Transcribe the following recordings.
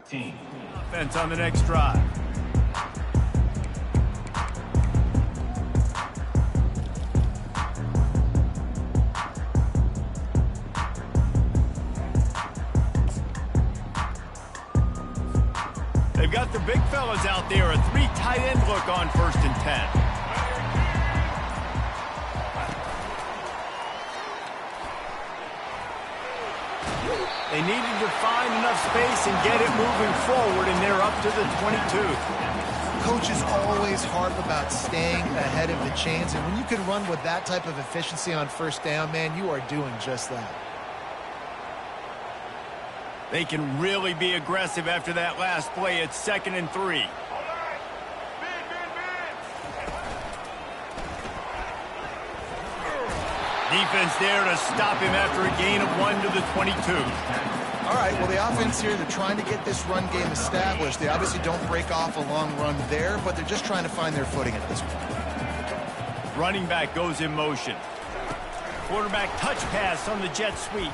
Team. Offense on the next drive. They've got their big fellas out there. A 3 tight end look on 1st and 10. They needed to find enough space and get it moving forward, and they're up to the 22. Coaches always harp about staying ahead of the chains, and when you can run with that type of efficiency on 1st down, man, you are doing just that. They can really be aggressive after that last play. It's 2nd and 3. Defense there to stop him after a gain of 1 to the 22. All right, well, the offense here, they're trying to get this run game established. They obviously don't break off a long run there, but they're just trying to find their footing at this point. Running back goes in motion. Quarterback touch pass on the jet sweep.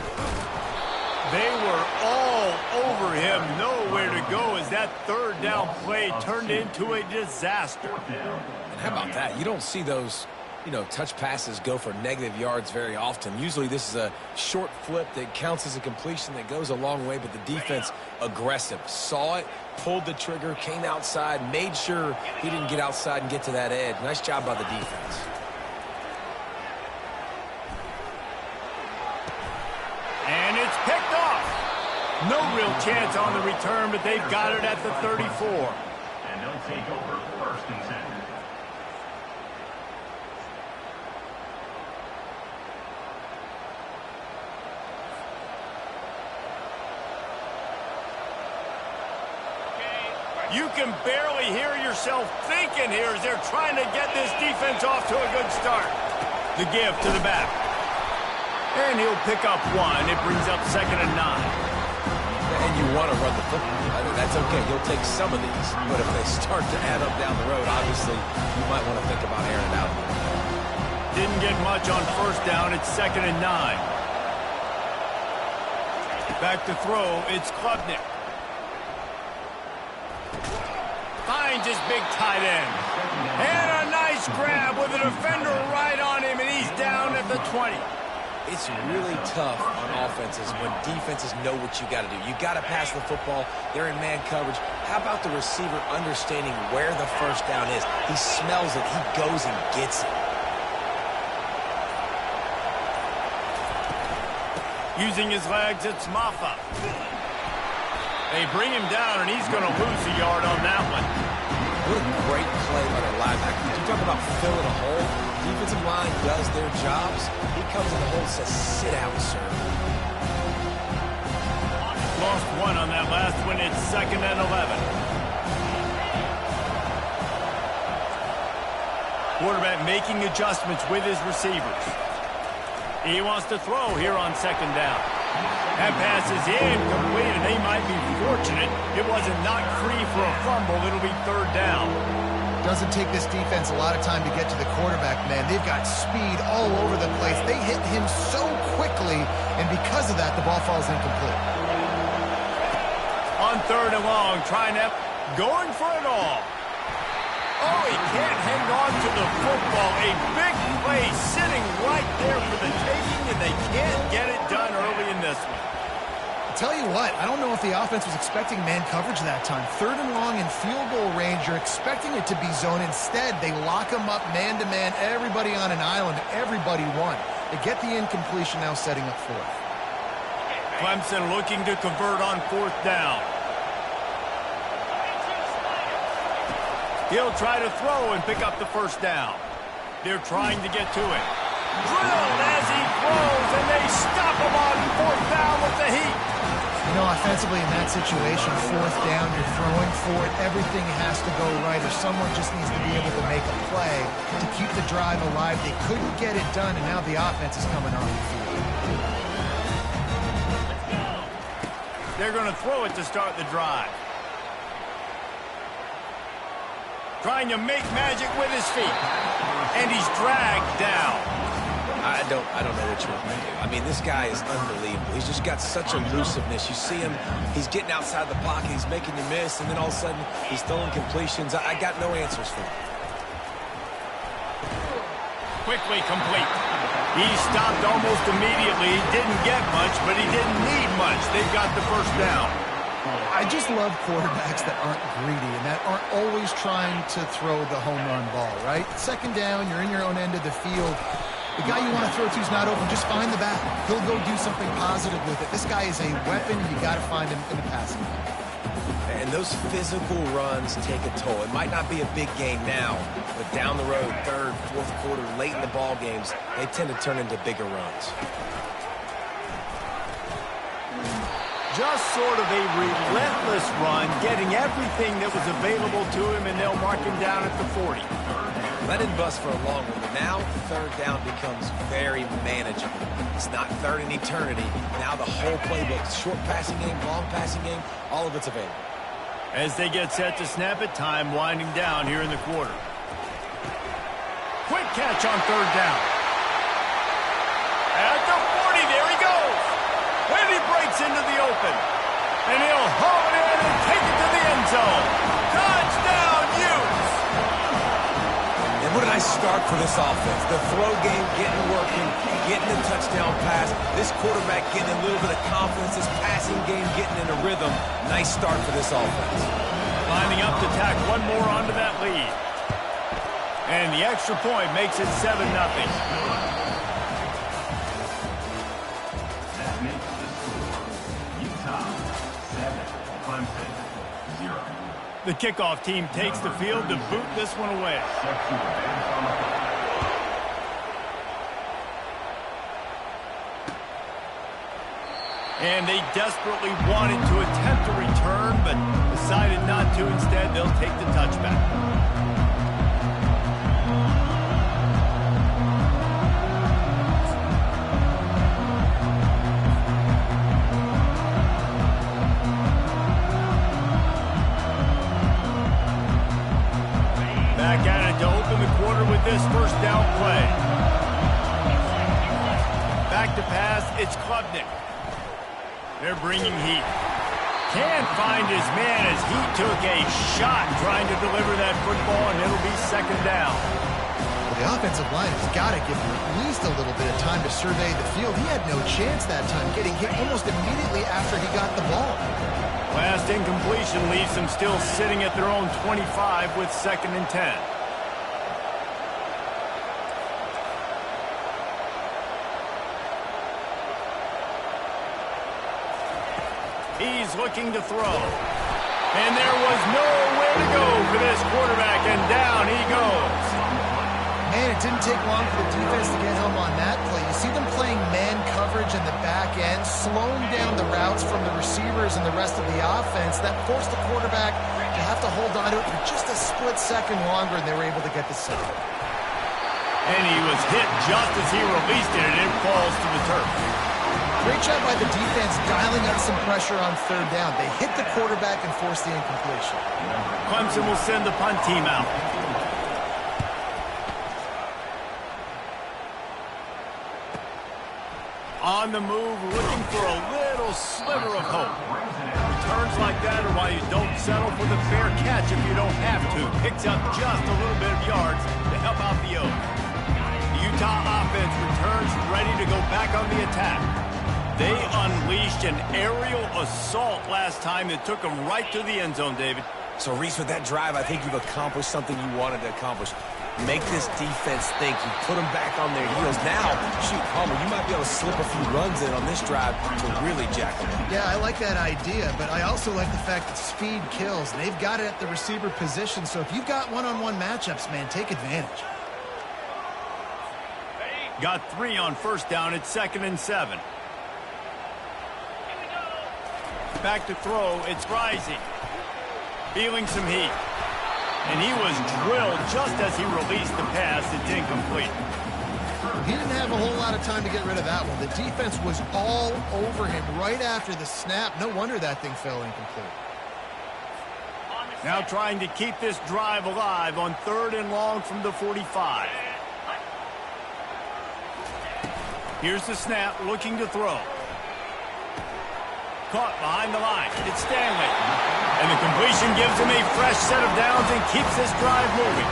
They were all over him. Nowhere to go as that 3rd down play turned into a disaster. And how about that? You don't see those, touch passes go for negative yards very often. Usually this is a short flip that counts as a completion that goes a long way, but the defense aggressive. Saw it, pulled the trigger, came outside, made sure he didn't get outside and get to that edge. Nice job by the defense. And it's picked off. No real chance on the return, but they've got it at the 34. And they'll take over 1st and 10. You can barely hear yourself thinking here as they're trying to get this defense off to a good start. The give to the back. And he'll pick up 1. It brings up 2nd and 9. And you want to run the football. That's okay. You'll take some of these. But if they start to add up down the road, obviously, you might want to think about airing it out. Didn't get much on 1st down. It's 2nd and 9. Back to throw. It's Klubnik. Finds his big tight end. And a nice grab with a defender right on him, and he's down at the 20. It's really tough on offenses when defenses know what you got to do. You got to pass the football. They're in man coverage. How about the receiver understanding where the 1st down is? He smells it. He goes and gets it. Using his legs, it's Maffa. They bring him down, and he's going to lose a yard on that one. What a great play by the linebacker. You talk about filling a hole. Defensive line does their jobs. He comes in the hole and says, sit down, sir. Lost 1 on that last one. It's 2nd and 11. Quarterback making adjustments with his receivers. He wants to throw here on 2nd down. That pass is incomplete, and they might be fortunate it wasn't knocked free for a fumble. It'll be 3rd down. Doesn't take this defense a lot of time to get to the quarterback, man. They've got speed all over the place. They hit him so quickly, and because of that, the ball falls incomplete. On 3rd and long, going for it all. Oh, he can't hang on to the football. A big play sitting right there for the taking, and they can't get it done early in this one. I'll tell you what, I don't know if the offense was expecting man coverage that time. 3rd and long in field goal range, you're expecting it to be zone. Instead, they lock them up man-to-man, everybody on an island, everybody won. They get the incompletion now setting up 4th. Clemson looking to convert on 4th down. He'll try to throw and pick up the 1st down. They're trying to get to it. Drilled as he throws, and they stop him on 4th down with the heat. Offensively in that situation, 4th down, you're throwing for it. Everything has to go right, or someone just needs to be able to make a play to keep the drive alive. They couldn't get it done, and now the offense is coming on the field. They're going to throw it to start the drive. Trying to make magic with his feet. And he's dragged down. don't know what you want to do. I mean, this guy is unbelievable. He's just got such elusiveness. You see him, he's getting outside the pocket, he's making you miss, and then all of a sudden he's throwing completions. I got no answers for him. Quickly complete. He stopped almost immediately. He didn't get much, but he didn't need much. They've got the first down. I just love quarterbacks that aren't greedy and that aren't always trying to throw the home run ball, right? Second down, you're in your own end of the field. The guy you want to throw to is not open. Just find the back. He'll go do something positive with it. This guy is a weapon. You got to find him in the passing game. And those physical runs take a toll. It might not be a big game now, but down the road, third, fourth quarter, late in the ball games, they tend to turn into bigger runs. Just sort of a relentless run, getting everything that was available to him, and they'll mark him down at the 40. Let it bust for a long one, but now third down becomes very manageable. It's not third in eternity. Now the whole playbook, short passing game, long passing game, all of it's available. As they get set to snap it, time winding down here in the quarter. Quick catch on third down. At the 40, there he goes. And he breaks into the open. And he'll haul it in and take it to the end zone. Touchdown, Utes! And what a nice start for this offense. The throw game getting working, getting the touchdown pass. This quarterback getting a little bit of confidence. This passing game getting in a rhythm. Nice start for this offense. Lining up to tack one more onto that lead. And the extra point makes it 7-0. That makes the score Utah 7, Clemson 0. The kickoff team takes the field to boot this one away. Set to advance on the fly. And they desperately wanted to attempt a return, but decided not to. Instead, they'll take the touchback. Back at it to open the quarter with this first down play. Back to pass, it's Klubnik. They're bringing heat. Can't find his man as he took a shot trying to deliver that football, and it'll be second down. Well, the offensive line has got to give him at least a little bit of time to survey the field. He had no chance that time, getting hit almost immediately after he got the ball. Last incompletion leaves them still sitting at their own 25 with 2nd and 10. He's looking to throw. And there was nowhere to go for this quarterback, and down he goes. Man, it didn't take long for the defense to get home on that play. You see them playing man coverage in the back end, slowing down the routes from the receivers and the rest of the offense. That forced the quarterback to have to hold on to it for just a split second longer, and they were able to get the sack. And he was hit just as he released it, and it falls to the turf. Great job by the defense dialing up some pressure on third down. They hit the quarterback and forced the incompletion. Clemson will send the punt team out. On the move, looking for a little sliver of hope. Returns like that are why you don't settle for the fair catch if you don't have to. Picks up just a little bit of yards to help out the Oaks. The Utah offense returns ready to go back on the attack. They unleashed an aerial assault last time that took them right to the end zone, David. So, Reese, with that drive, I think you've accomplished something you wanted to accomplish. Make this defense think. You put them back on their heels. Now, shoot, Palmer, you might be able to slip a few runs in on this drive to really jack them up. Yeah, I like that idea, but I also like the fact that speed kills. They've got it at the receiver position, so if you've got one-on-one matchups, man, take advantage. Got 3 on first down. It's 2nd and 7. Back to throw. It's Rising. Feeling some heat. And he was drilled just as he released the pass. It's incomplete. He didn't have a whole lot of time to get rid of that one. The defense was all over him right after the snap. No wonder that thing fell incomplete. Now trying to keep this drive alive on 3rd and long from the 45. Here's the snap, looking to throw. Caught behind the line. It's Stanley. And the completion gives him a fresh set of downs and keeps this drive moving.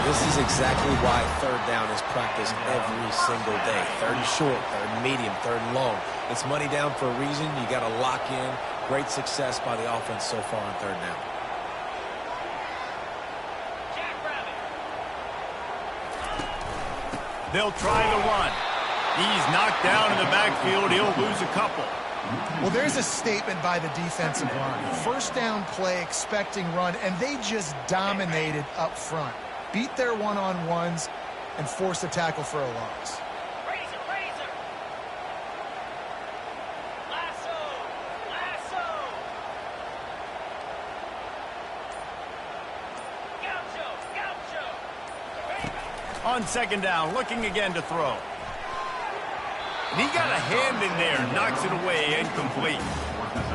This is exactly why third down is practiced every single day. Third and short, third and medium, third and long. It's money down for a reason. You got to lock in. Great success by the offense so far on third down. They'll try the run. He's knocked down in the backfield. He'll lose a couple. Well, there's a statement by the defensive line. First down play, expecting run, and they just dominated up front. Beat their one-on-ones and forced a tackle for a loss. Razor. Lasso. Gaucho. On second down, looking again to throw. And he got a hand in there, knocks it away, incomplete.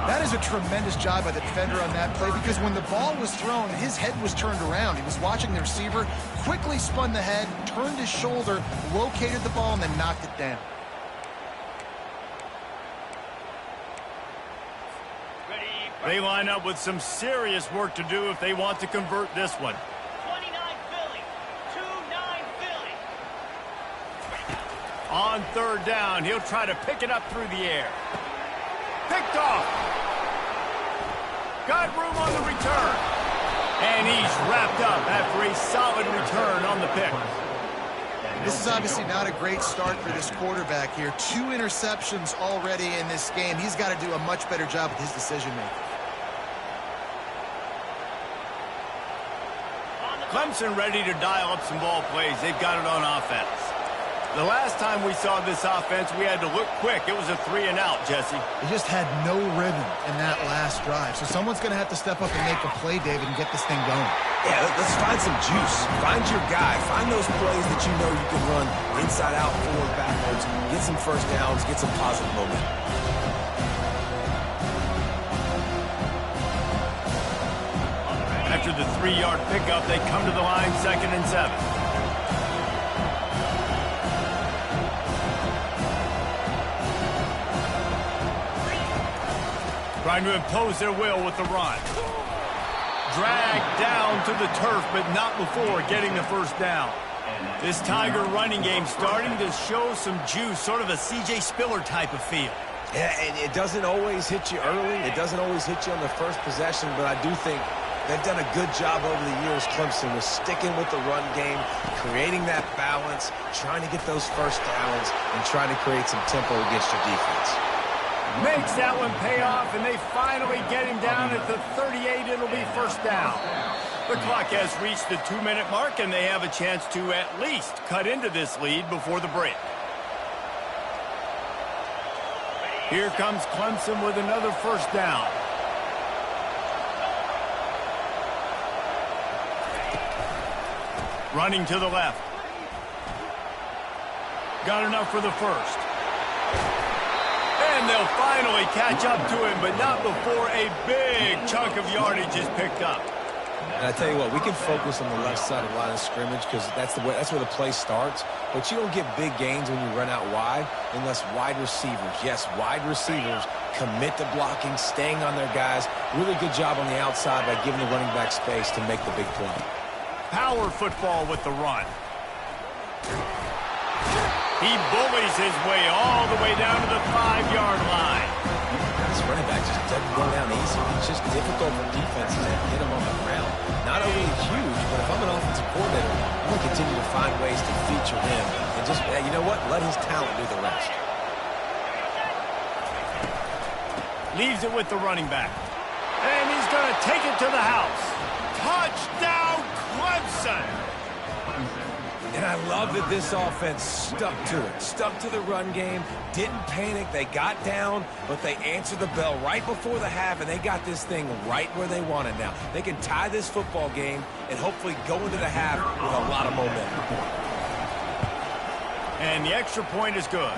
That is a tremendous job by the defender on that play because when the ball was thrown, his head was turned around. He was watching the receiver, quickly spun the head, turned his shoulder, located the ball, and then knocked it down. They line up with some serious work to do if they want to convert this one. 29 Philly. 2-9 Philly. On third down, he'll try to pick it up through the air. Picked off. Got room on the return. And he's wrapped up after a solid return on the pick. This is obviously not a great start for this quarterback here. 2 interceptions already in this game. He's got to do a much better job with his decision-making. Clemson ready to dial up some ball plays. They've got it on offense. The last time we saw this offense, we had to look quick. It was a 3-and-out, Jesse. They just had no rhythm in that last drive. So someone's going to have to step up and make a play, David, and get this thing going. Yeah, let's find some juice. Find your guy. Find those plays that you know you can run inside out, forward, backwards. Get some first downs. Get some positive momentum. After the 3-yard pickup, they come to the line, 2nd and 7. Trying to impose their will with the run. Dragged down to the turf, but not before getting the first down. This Tiger running game starting to show some juice, sort of a C.J. Spiller type of feel. Yeah, and it doesn't always hit you early. It doesn't always hit you on the first possession, but I do think they've done a good job over the years, Clemson, with sticking with the run game, creating that balance, trying to get those first downs, and trying to create some tempo against your defense. Makes that one pay off, and they finally get him down at the 38. It'll be first down. The clock has reached the 2-minute mark, and they have a chance to at least cut into this lead before the break. Here comes Clemson with another first down. Running to the left. Got enough for the first. And they'll finally catch up to him, but not before a big chunk of yardage is picked up. And I tell you what, we can focus on the left side of the line of scrimmage because that's where the play starts. But you don't get big gains when you run out wide unless wide receivers, yes, wide receivers commit to blocking, staying on their guys. Really good job on the outside by giving the running back space to make the big play. Power football with the run. He bullies his way all the way down to the 5-yard line. This running back just doesn't go down easy. It's just difficult for defenses to get him on the ground. Not overly huge, but if I'm an offensive coordinator, I'm going to continue to find ways to feature him. And just, you know what? Let his talent do the rest. Leaves it with the running back. And he's going to take it to the house. Touchdown, Clemson! And I love that this offense stuck to it. Stuck to the run game. Didn't panic. They got down, but they answered the bell right before the half, and they got this thing right where they want it now. They can tie this football game and hopefully go into the half with a lot of momentum. And the extra point is good.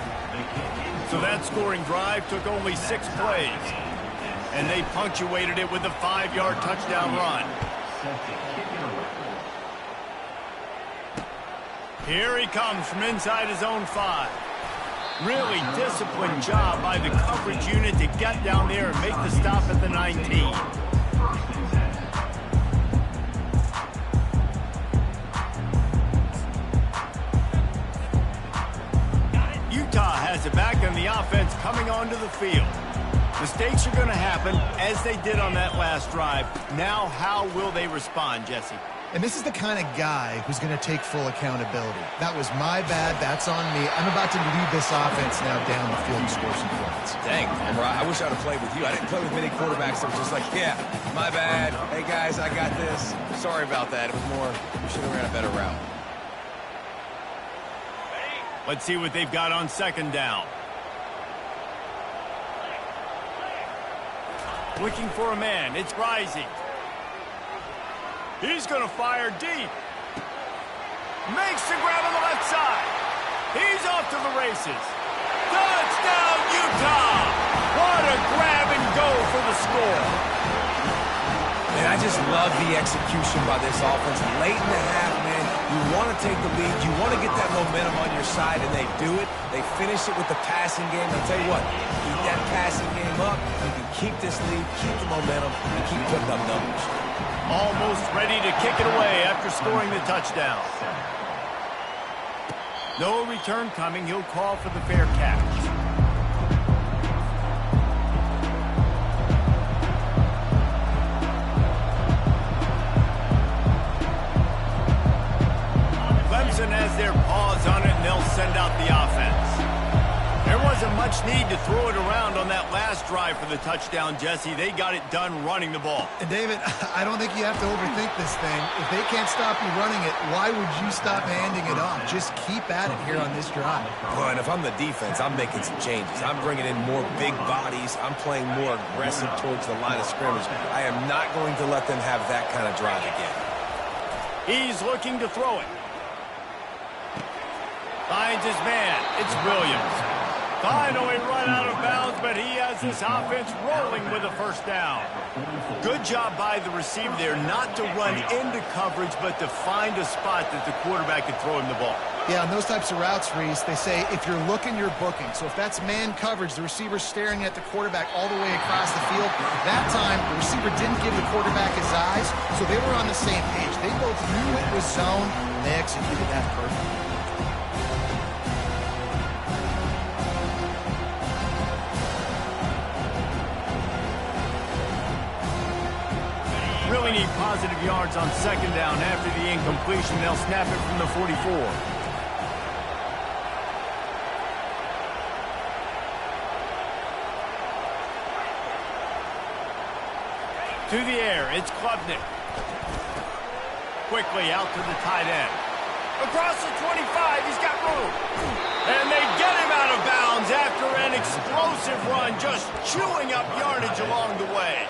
So that scoring drive took only 6 plays. And they punctuated it with a 5-yard touchdown run. Here he comes from inside his own 5. Really disciplined job by the coverage unit to get down there and make the stop at the 19. Utah has it back and the offense coming onto the field. Mistakes are going to happen as they did on that last drive. Now how will they respond, Jesse? And this is the kind of guy who's going to take full accountability. That was my bad. That's on me. I'm about to lead this offense now down the field and score some points. Dang, I wish I would have played with you. I didn't play with many quarterbacks that was just like, yeah, my bad. Hey, guys, I got this. Sorry about that. It was more, we should have ran a better route. Let's see what they've got on second down. Looking for a man. It's Rising. He's going to fire deep. Makes the grab on the left side. He's off to the races. Touchdown, Utah! What a grab and go for the score. Man, I just love the execution by this offense. Late in the half, man, you want to take the lead. You want to get that momentum on your side, and they do it. They finish it with the passing game. I'll tell you what, keep that passing game up. You can keep this lead, keep the momentum, and keep putting up numbers. Almost ready to kick it away after scoring the touchdown. No return coming. He'll call for the fair catch. Clemson has their paws on it, and they'll send out the offense. There wasn't much need to throw it around on that last drive for the touchdown, Jesse. They got it done running the ball. And David, I don't think you have to overthink this thing. If they can't stop you running it, why would you stop handing it off? Just keep at it here on this drive. Well, and if I'm the defense, I'm making some changes. I'm bringing in more big bodies. I'm playing more aggressive towards the line of scrimmage. I am not going to let them have that kind of drive again. He's looking to throw it. Finds his man. It's Williams. Finally run out of bounds, but he has this offense rolling with a first down. Good job by the receiver there not to run into coverage, but to find a spot that the quarterback could throw him the ball. Yeah, on those types of routes, Reese, they say if you're looking, you're booking. So if that's man coverage, the receiver's staring at the quarterback all the way across the field. That time, the receiver didn't give the quarterback his eyes, so they were on the same page. They both knew it was zone, and they executed that perfectly. Really need positive yards on second down after the incompletion. They'll snap it from the 44. To the air, it's Klubnik. Quickly out to the tight end. Across the 25, he's got room. And they get him out of bounds after an explosive run, just chewing up yardage along the way.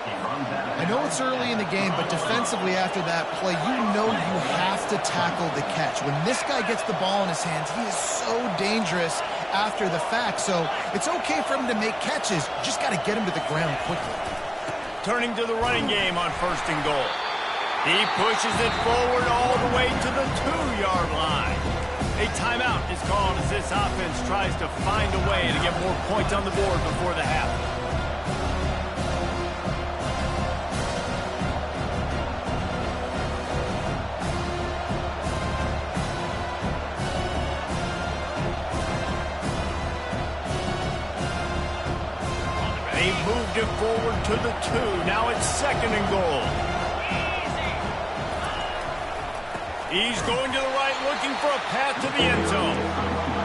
I know it's early in the game, but defensively after that play, you know you have to tackle the catch. When this guy gets the ball in his hands, he is so dangerous after the fact. So it's okay for him to make catches. Just got to get him to the ground quickly. Turning to the running game on first and goal. He pushes it forward all the way to the 2-yard line. A timeout is called as this offense tries to find a way to get more points on the board before the half. They moved it forward to the 2. Now it's second and goal. He's going to the right, looking for a path to the end zone.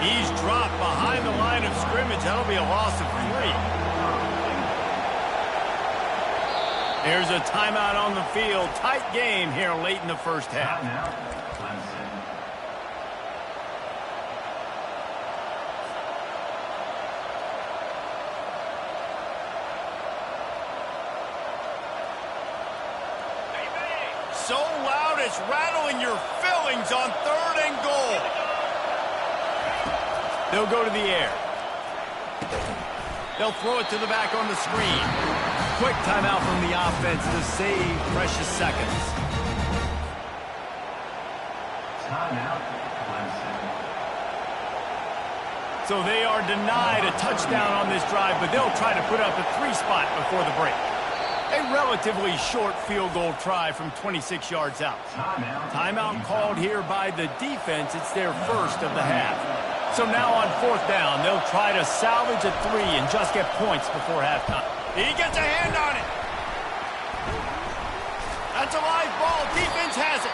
He's dropped behind the line of scrimmage. That'll be a loss of 3. There's a timeout on the field. Tight game here late in the first half. So loud it's rattling your fillings on third and goal. They'll go to the air. They'll throw it to the back on the screen. Quick timeout from the offense to save precious seconds. Timeout, Clemson. So they are denied a touchdown on this drive, but they'll try to put up a 3-spot before the break. A relatively short field goal try from 26 yards out. Timeout called here by the defense. It's their first of the half. So now on 4th down, they'll try to salvage a 3 and just get points before halftime. He gets a hand on it. That's a live ball. Defense has it.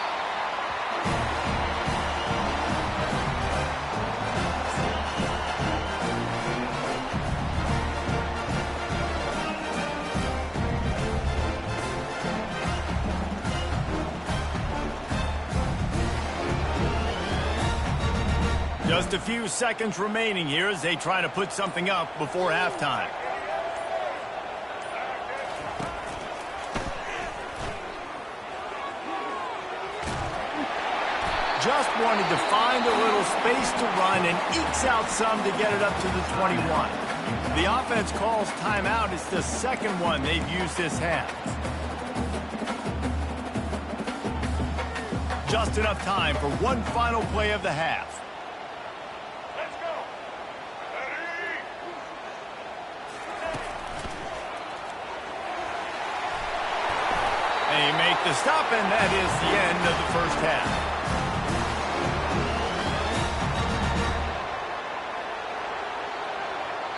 Just a few seconds remaining here as they try to put something up before halftime. Just wanted to find a little space to run and ekes out some to get it up to the 21. The offense calls timeout. It's the second one they've used this half. Just enough time for one final play of the half. They make the stop, and that is the end of the first half.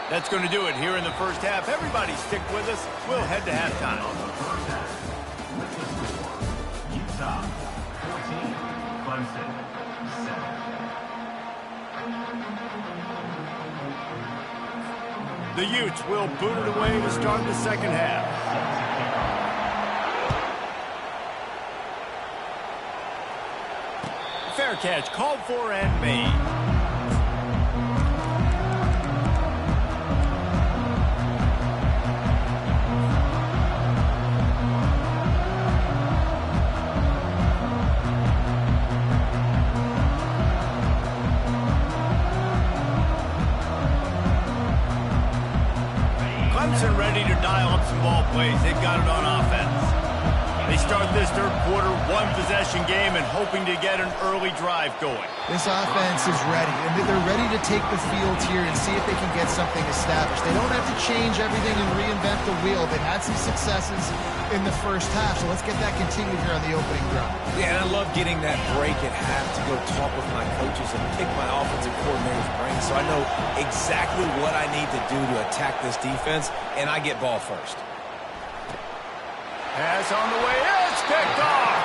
That's going to do it here in the first half. Everybody stick with us. We'll head to halftime. Utah 14, Clemson 7. The Utes will boot it away to start the second half. Fair catch called for and made. Clemson ready to dial up some ball plays. They've got it on offense. They start this third quarter, one-possession game, and hoping to get an early drive going. This offense is ready, and they're ready to take the field here and see if they can get something established. They don't have to change everything and reinvent the wheel. They've had some successes in the first half, so let's get that continued here on the opening drive. Yeah, and I love getting that break at half to go talk with my coaches and pick my offensive coordinator's brain so I know exactly what I need to do to attack this defense, and I get ball first. Pass on the way. It's picked off.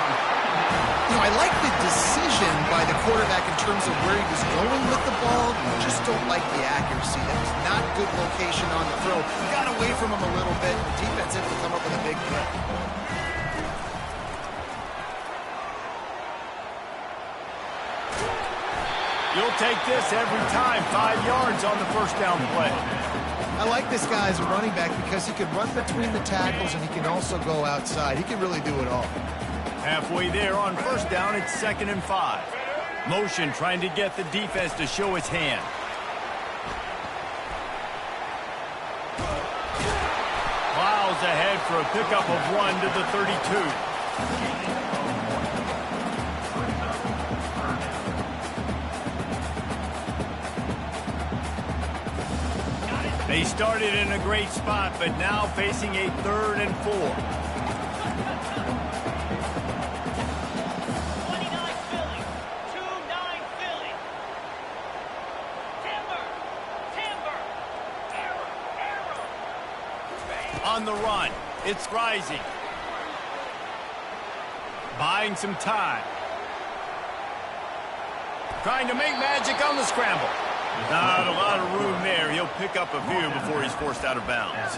You know, I like the decision by the quarterback in terms of where he was going with the ball. Just don't like the accuracy. That was not good location on the throw. Got away from him a little bit. The defense able to come up with a big play. You'll take this every time. 5 yards on the first down play. I like this guy as a running back because he can run between the tackles and he can also go outside. He can really do it all. Halfway there on first down, it's 2nd and 5. Motion trying to get the defense to show its hand. Plows ahead for a pickup of 1 to the 32. They started in a great spot, but now facing a 3rd and 4. 29 Philly. 2-9 Philly. Timber. Error. On the run, it's rising. Buying some time. Trying to make magic on the scramble. Not a lot of room there. He'll pick up a few before he's forced out of bounds.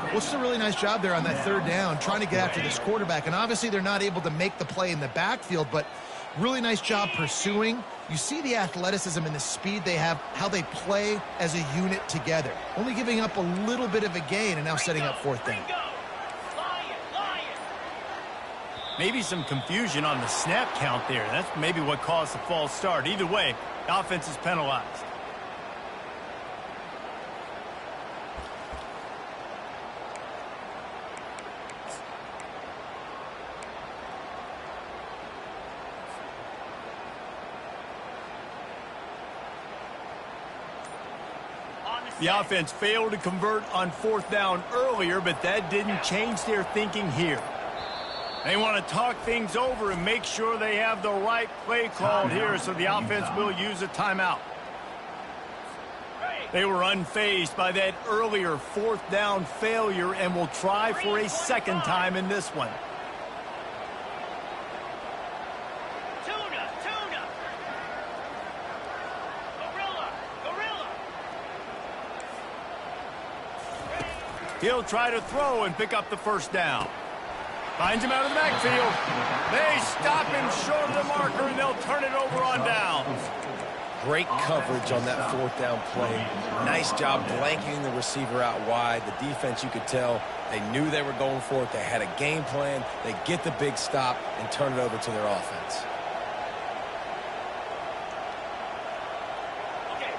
Well, it's a really nice job there on that 3rd down, trying to get after this quarterback. And obviously they're not able to make the play in the backfield, but really nice job pursuing. You see the athleticism and the speed they have, how they play as a unit together. Only giving up a little bit of a gain and now setting up 4th down. Lion. Maybe some confusion on the snap count there. That's maybe what caused the false start. Either way, the offense is penalized. The offense failed to convert on 4th down earlier, but that didn't change their thinking here. They want to talk things over and make sure they have the right play called here, so the offense will use a timeout. They were unfazed by that earlier 4th down failure and will try for a second time in this one. Tuna. Gorilla. He'll try to throw and pick up the first down. Finds him out of the backfield. They stop him short of the marker, and they'll turn it over on downs. Great coverage on that 4th down play. Nice job blanketing the receiver out wide. The defense, you could tell, they knew they were going for it. They had a game plan. They get the big stop and turn it over to their offense.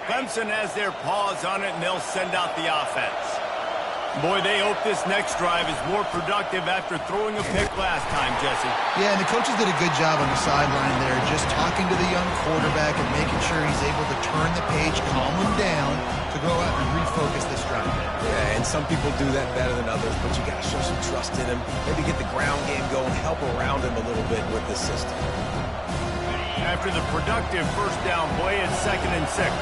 Clemson has their paws on it, and they'll send out the offense. Boy, they hope this next drive is more productive after throwing a pick last time, Jesse. Yeah, and the coaches did a good job on the sideline there, just talking to the young quarterback and making sure he's able to turn the page, calm him down to go out and refocus this drive. Yeah, and some people do that better than others, but you got to show some trust in him. Maybe get the ground game going, help around him a little bit with the system. After the productive first down play, it's 2nd and 6.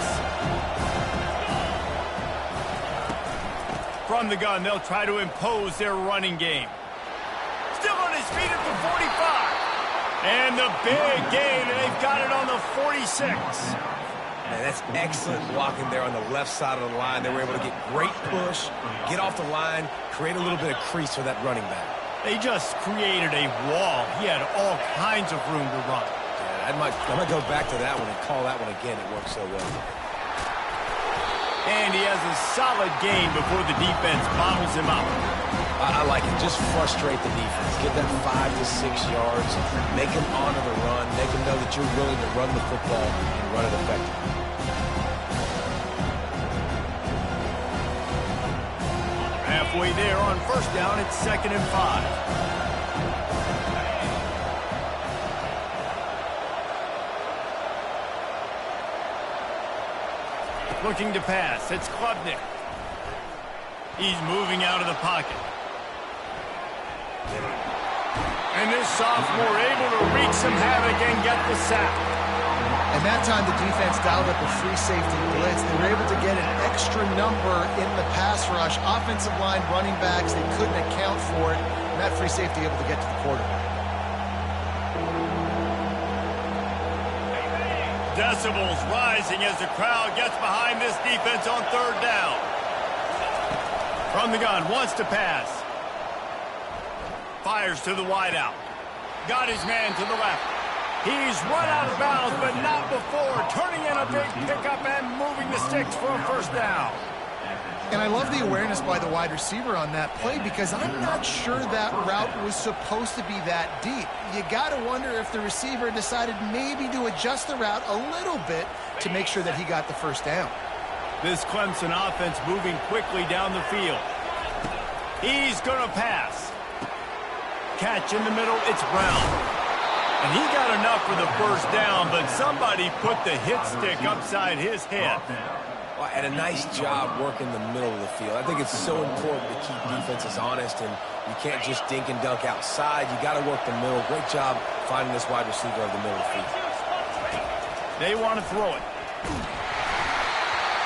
From the gun, they'll try to impose their running game. Still on his feet at the 45. And the big gain, and they've got it on the 46. And that's excellent blocking there on the left side of the line. They were able to get great push, get off the line, create a little bit of crease for that running back. They just created a wall. He had all kinds of room to run. Yeah, I might go back to that one and call that one again. It worked so well. And he has a solid gain before the defense bottles him up. I like it. Just frustrate the defense. Get them 5 to 6 yards. Make them honor the run. Make them know that you're willing to run the football and run it effectively. Halfway there on first down, it's 2nd and 5. Looking to pass. It's Klubnik. He's moving out of the pocket. And this sophomore able to wreak some havoc and get the sack. And that time the defense dialed up a free safety blitz. They were able to get an extra number in the pass rush. Offensive line, running backs, they couldn't account for it. And that free safety able to get to the quarterback. Decibels rising as the crowd gets behind this defense on 3rd down. From the gun, wants to pass. Fires to the wideout. Got his man to the left. He's run out of bounds, but not before. Turning in a big pickup and moving the sticks for a first down. And I love the awareness by the wide receiver on that play because I'm not sure that route was supposed to be that deep. You got to wonder if the receiver decided maybe to adjust the route a little bit to make sure that he got the first down. This Clemson offense moving quickly down the field. He's going to pass. Catch in the middle, it's Brown. And he got enough for the first down, but somebody put the hit stick upside his head. Well, and a nice job working the middle of the field. I think it's so important to keep defenses honest, and you can't just dink and dunk outside. You got to work the middle. Great job finding this wide receiver of the middle of the field. They want to throw it.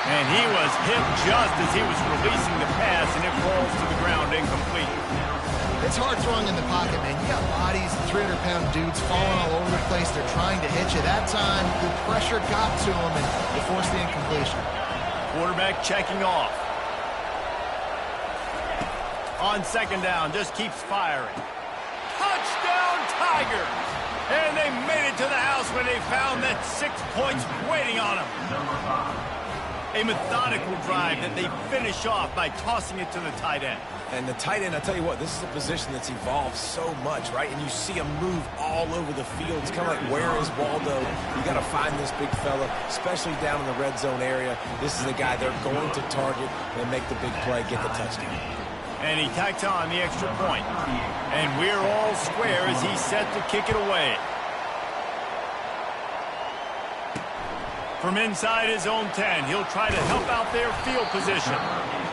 And he was hit just as he was releasing the pass, and it rolls to the ground incomplete. It's hard throwing in the pocket, man. You got bodies, 300-pound dudes falling all over the place. They're trying to hit you. That time, the pressure got to him, and they forced the incompletion. Quarterback checking off. On 2nd down, just keeps firing. Touchdown, Tigers! And they made it to the house when they found that 6 points waiting on them. A methodical drive that they finish off by tossing it to the tight end. And the tight end, I tell you what, this is a position that's evolved so much, right? And you see him move all over the field. It's kind of like, where is Waldo? You got to find this big fella, especially down in the red zone area. This is the guy they're going to target and make the big play, get the touchdown. And he tacks on the extra point. And we're all square as he's set to kick it away. From inside his own 10, he'll try to help out their field position.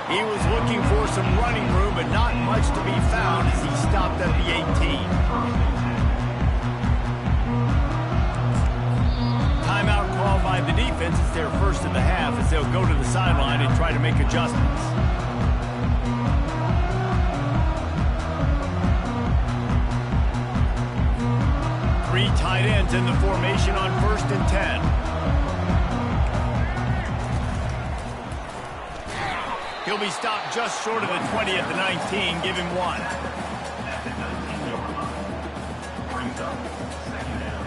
He was looking for some running room, but not much to be found as he stopped at the 18. Timeout called by the defense. It's their first of the half as they'll go to the sideline and try to make adjustments. Three tight ends in the formation on 1st and 10. He'll be stopped just short of the 20 at the 19. Give him 1. Brings up 2nd down.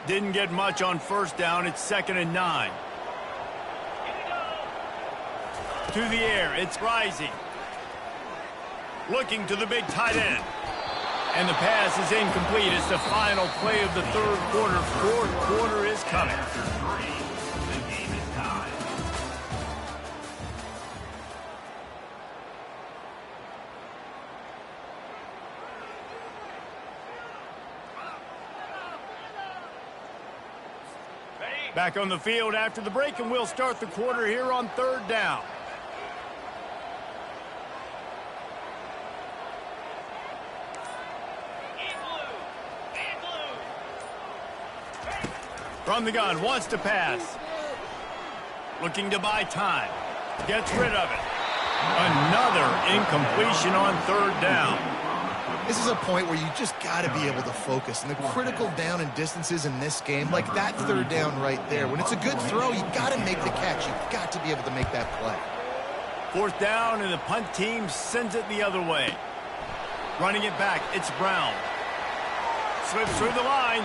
Didn't get much on 1st down. It's 2nd and 9. To the air, it's Rising. Looking to the big tight end. And the pass is incomplete. It's the final play of the 3rd quarter. 4th quarter is coming. After 3, the game is tied. Back on the field after the break, and we'll start the quarter here on 3rd down. From the gun, wants to pass. Looking to buy time. Gets rid of it. Another incompletion on 3rd down. This is a point where you just got to be able to focus. And the critical down and distances in this game, like that 3rd down right there, when it's a good throw, you got to make the catch. You've got to be able to make that play. 4th down, and the punt team sends it the other way. Running it back, it's Brown. Slips through the line.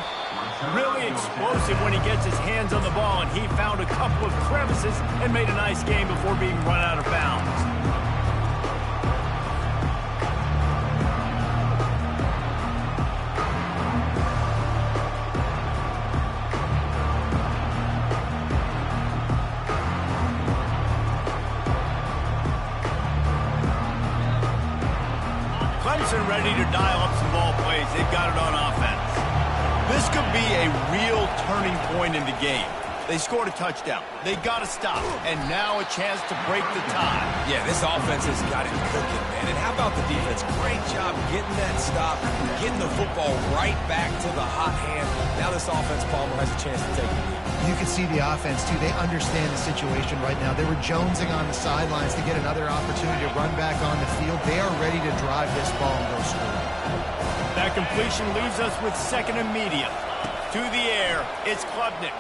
Really explosive when he gets his hands on the ball, and he found a couple of crevices and made a nice game before being run out of bounds. Clemson ready to dial up some ball plays. They've got it on offense. This could be a real turning point in the game. They scored a touchdown. They got to stop. And now a chance to break the tie. Yeah, this offense has got it cooking, man. And how about the defense? Great job getting that stop, getting the football right back to the hot hand. Now this offense, Palmer, has a chance to take the lead. You can see the offense, too. They understand the situation right now. They were jonesing on the sidelines to get another opportunity to run back on the field. They are ready to drive this ball and go score. That completion leaves us with 2nd and medium. To the air, it's Klubnik.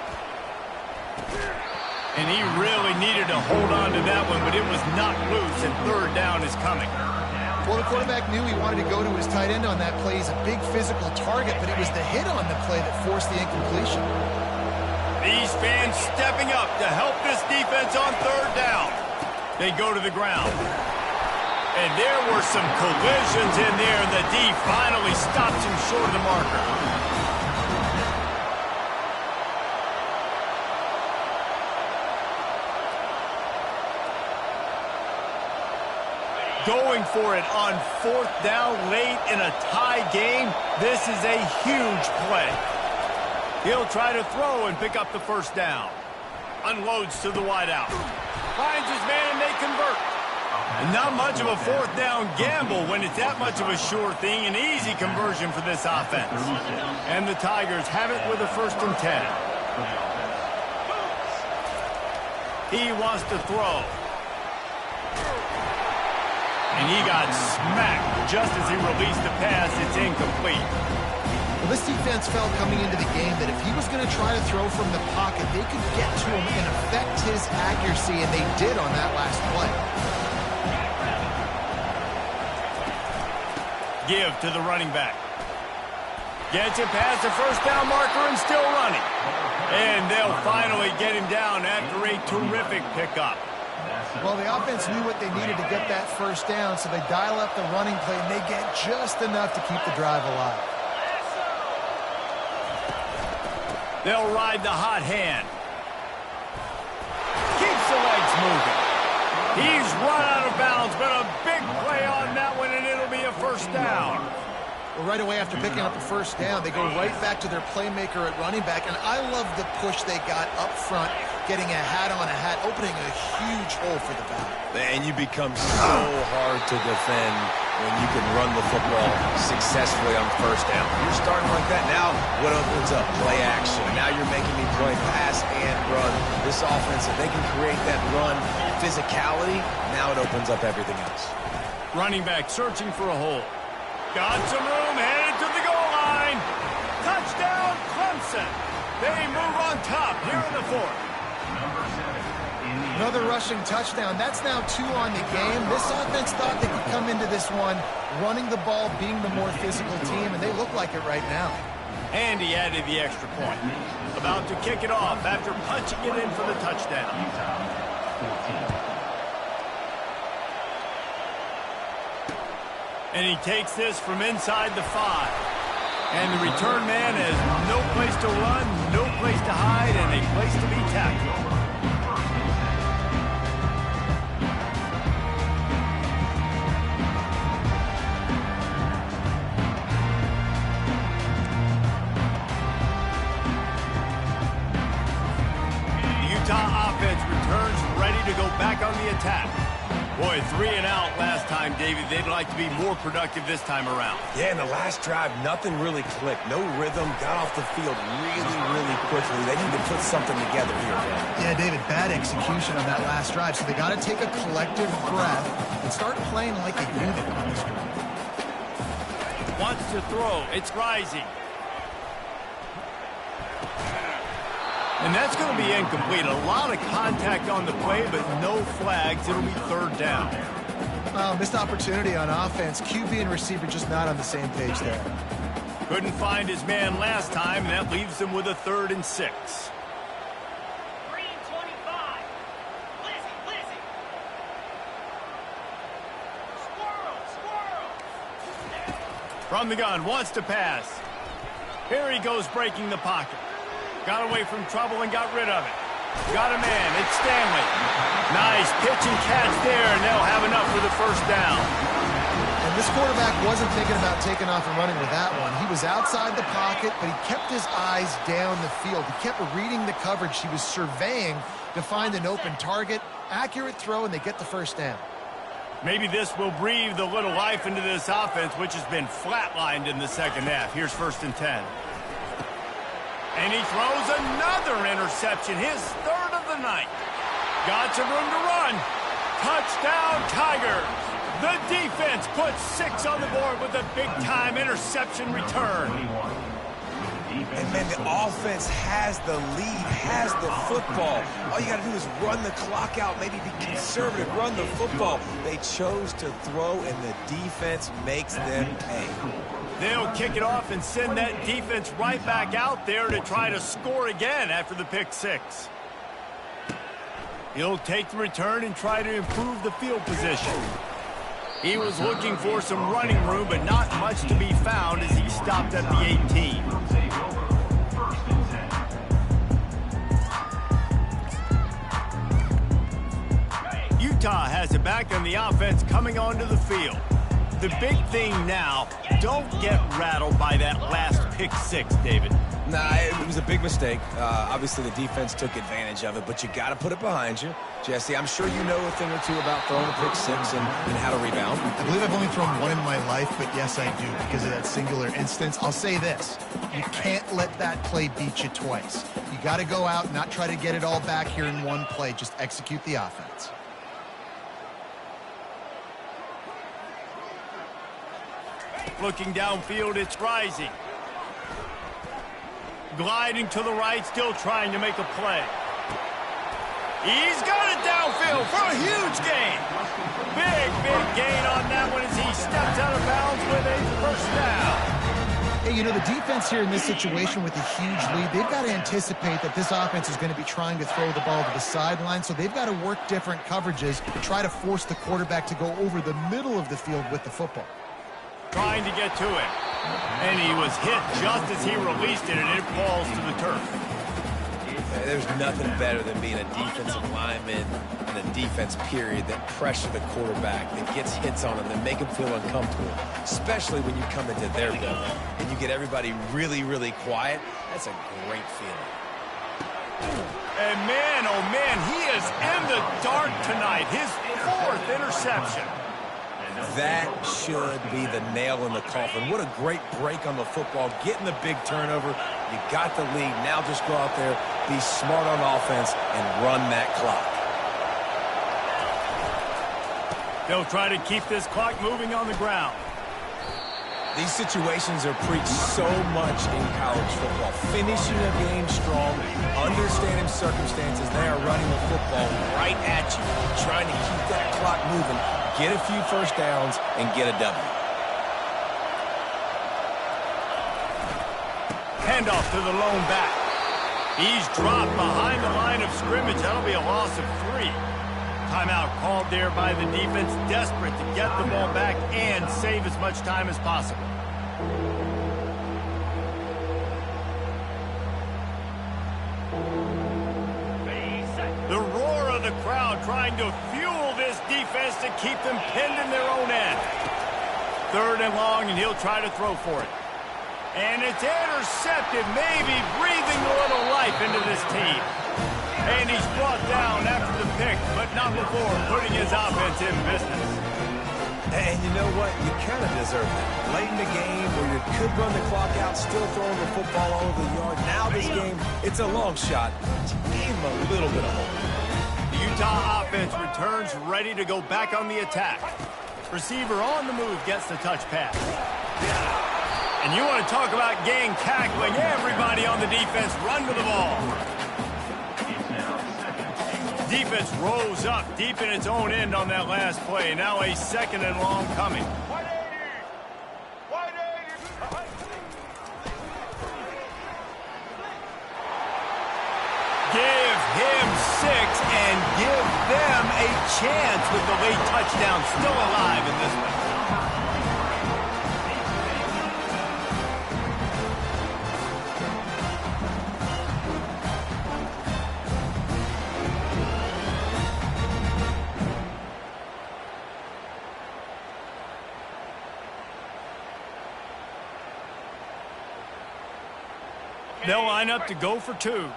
And he really needed to hold on to that one, but it was knocked loose, and 3rd down is coming. Well, the quarterback knew he wanted to go to his tight end on that play. He's a big physical target, but it was the hit on the play that forced the incompletion. These fans stepping up to help this defense on 3rd down. They go to the ground. And there were some collisions in there, and the D finally stops him short of the marker. Going for it on 4th down late in a tie game. This is a huge play. He'll try to throw and pick up the 1st down. Unloads to the wideout. Finds his man, and they convert. And not much of a 4th down gamble when it's that much of a sure thing. An easy conversion for this offense. And the Tigers have it with a 1st and 10. He wants to throw. And he got smacked just as he released the pass. It's incomplete. Well, this defense felt coming into the game that if he was going to try to throw from the pocket, they could get to him and affect his accuracy, and they did on that last play. Give to the running back. Gets it past the 1st down marker and still running. And they'll finally get him down after a terrific pickup. Well, the offense knew what they needed to get that 1st down, so they dial up the running play, and they get just enough to keep the drive alive. They'll ride the hot hand. moving. He's run out of bounds, but a big play on that one, and it'll be a first down. Well, right away after picking up a first down, they go right back to their playmaker at running back, and I love the push they got up front, getting a hat on a hat, opening a huge hole for the back. And you become so hard to defend when you can run the football successfully on first down. You're starting like that. Now, what opens up? Play action. Now you're making me play pass and run. This offense, if they can create that run physicality, now it opens up everything else. Running back searching for a hole. Got some room, headed to the goal line. Touchdown, Clemson. They move on top here in the fourth. Another rushing touchdown. That's now 2 on the game. This offense thought they could come into this one running the ball, being the more physical team, and they look like it right now. And he added the extra point. About to kick it off after punching it in for the touchdown. And he takes this from inside the 5. And the return man has no place to run, no place to hide, and a place to be tackled. The Utah offense returns ready to go back on the attack. Boy, 3 and out last time, David. They'd like to be more productive this time around. Yeah, in the last drive, nothing really clicked. No rhythm. Got off the field really quickly. They need to put something together here, man. Yeah, David, bad execution on that last drive. So they got to take a collective breath and start playing like a unit on this drive. Wants to throw. It's rising. And that's going to be incomplete. A lot of contact on the play, but no flags. It'll be third down. Missed opportunity on offense. QB and receiver just not on the same page there. Couldn't find his man last time, and that leaves him with a 3rd and 6. 3 and 25. Lizzie. Squirrel. From the gun, wants to pass. Here he goes, breaking the pocket. Got away from trouble and got rid of it. Got a man. It's Stanley. Nice pitch and catch there, and they'll have enough for the first down. And this quarterback wasn't thinking about taking off and running with that one. He was outside the pocket, but he kept his eyes down the field. He kept reading the coverage. He was surveying to find an open target. Accurate throw, and they get the first down. Maybe this will breathe a little life into this offense, which has been flatlined in the second half. Here's 1st and 10. And he throws another interception, his 3rd of the night. Got some room to run. Touchdown, Tigers. The defense puts 6 on the board with a big-time interception return. And, man, the offense has the lead, has the football. All you got to do is run the clock out, maybe be conservative, run the football. They chose to throw, and the defense makes them pay. They'll kick it off and send that defense right back out there to try to score again after the pick 6. He'll take the return and try to improve the field position. He was looking for some running room, but not much to be found as he stopped at the 18. Utah has it back on the offense coming onto the field. The big thing now, don't get rattled by that last pick 6, David. Nah, it was a big mistake. Obviously, the defense took advantage of it, but you got to put it behind you. Jesse, I'm sure you know a thing or two about throwing a pick 6 and how to rebound. I believe I've only thrown one in my life, but yes, I do because of that singular instance. I'll say this. You can't let that play beat you twice. You got to go out and not try to get it all back here in one play. Just execute the offense. Looking downfield, it's rising. Gliding to the right, still trying to make a play. He's got it downfield for a huge gain. Big gain on that one as he steps out of bounds with a first down. Hey, you know, the defense here in this situation with a huge lead, they've got to anticipate that this offense is going to be trying to throw the ball to the sideline, so they've got to work different coverages to try to force the quarterback to go over the middle of the field with the football. Trying to get to it. And he was hit just as he released it, and it falls to the turf. There's nothing better than being a defensive lineman in a defense period that pressure the quarterback, that gets hits on him, that make him feel uncomfortable, especially when you come into their building and you get everybody really, really quiet. That's a great feeling. And man, oh man, he is in the dark tonight. His 4th interception. That should be the nail in the coffin. What a great break on the football. Getting the big turnover. You got the lead. Now just go out there, be smart on offense, and run that clock. They'll try to keep this clock moving on the ground. These situations are preached so much in college football. Finishing a game strong, understanding circumstances. They are running the football right at you, trying to keep that clock moving, get a few first downs, and get a W. Handoff to the lone back. He's dropped behind the line of scrimmage. That'll be a loss of 3. Timeout called there by the defense, desperate to get the ball back and save as much time as possible. The roar of the crowd trying to fuel this defense to keep them pinned in their own end. 3rd and long, and he'll try to throw for it. And it's intercepted, maybe breathing a little life into this team. And he's brought down after the pick, but not before putting his offense in business. And you know what? You kind of deserve that. Late in the game where you could run the clock out, still throwing the football all over the yard. Now this game, it's a long shot. But you gave him a little bit of hope. The Utah offense returns ready to go back on the attack. Receiver on the move gets the touch pass. And you want to talk about gang tackling. Everybody on the defense run to the ball. Defense rolls up deep in its own end on that last play. Now a 2nd and long coming. Give him 6 and give them a chance with the late touchdown still alive in this one. They'll line up to go for 2.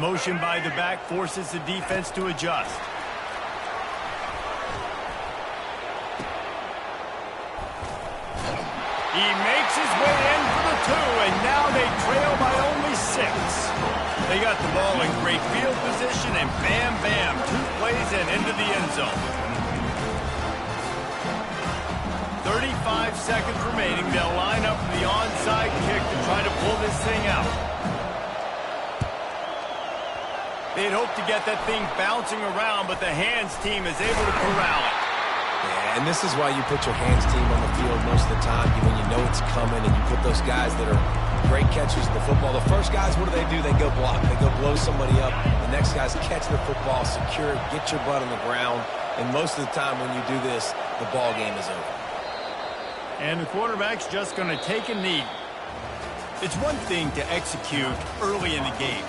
Motion by the back forces the defense to adjust. He makes his way in for the 2, and now they trail by only 6. They got the ball in great field position, and bam, bam, 2 plays and into the end zone. 35 seconds remaining. They'll line up for the onside kick to try to pull this thing out. They'd hope to get that thing bouncing around, but the hands team is able to corral it. Yeah, and this is why you put your hands team on the field most of the time when you know it's coming, and you put those guys that are great catchers of the football. The first guys, what do? They go block. They go blow somebody up. The next guys catch the football, secure it, get your butt on the ground. And most of the time when you do this, the ball game is over. And the quarterback's just going to take a knee. It's one thing to execute early in the game.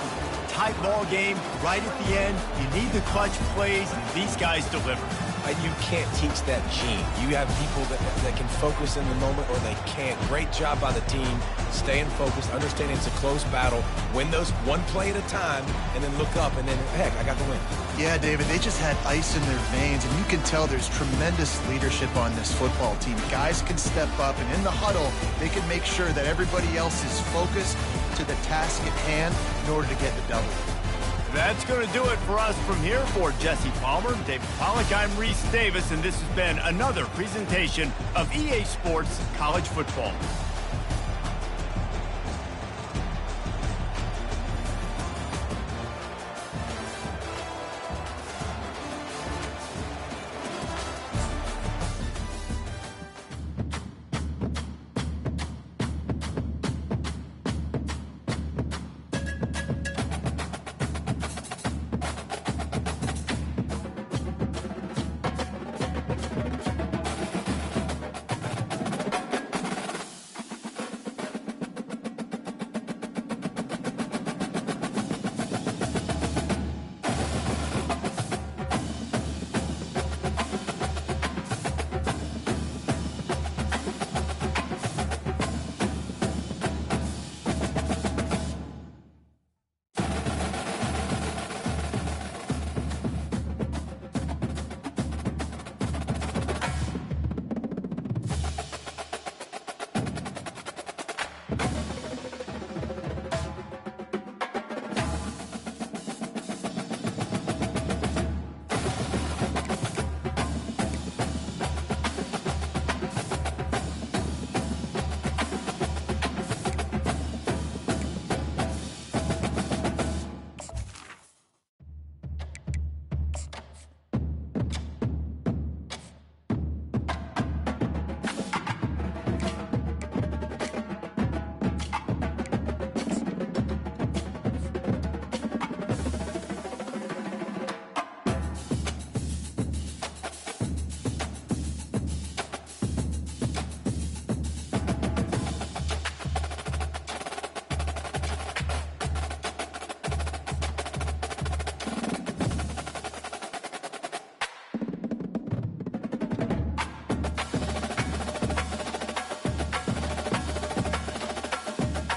Tight ball game, right at the end, you need the clutch plays, and these guys deliver. You can't teach that gene. You have people that can focus in the moment, or they can't. Great job by the team, staying focused, understanding it's a close battle, win those one play at a time, and then look up, and then, heck, I got the win. Yeah, David, they just had ice in their veins, and you can tell there's tremendous leadership on this football team. Guys can step up, and in the huddle, they can make sure that everybody else is focused to the task at hand in order to get the double. That's going to do it for us from here. For Jesse Palmer, David Pollack, I'm Reese Davis, and this has been another presentation of EA Sports College Football.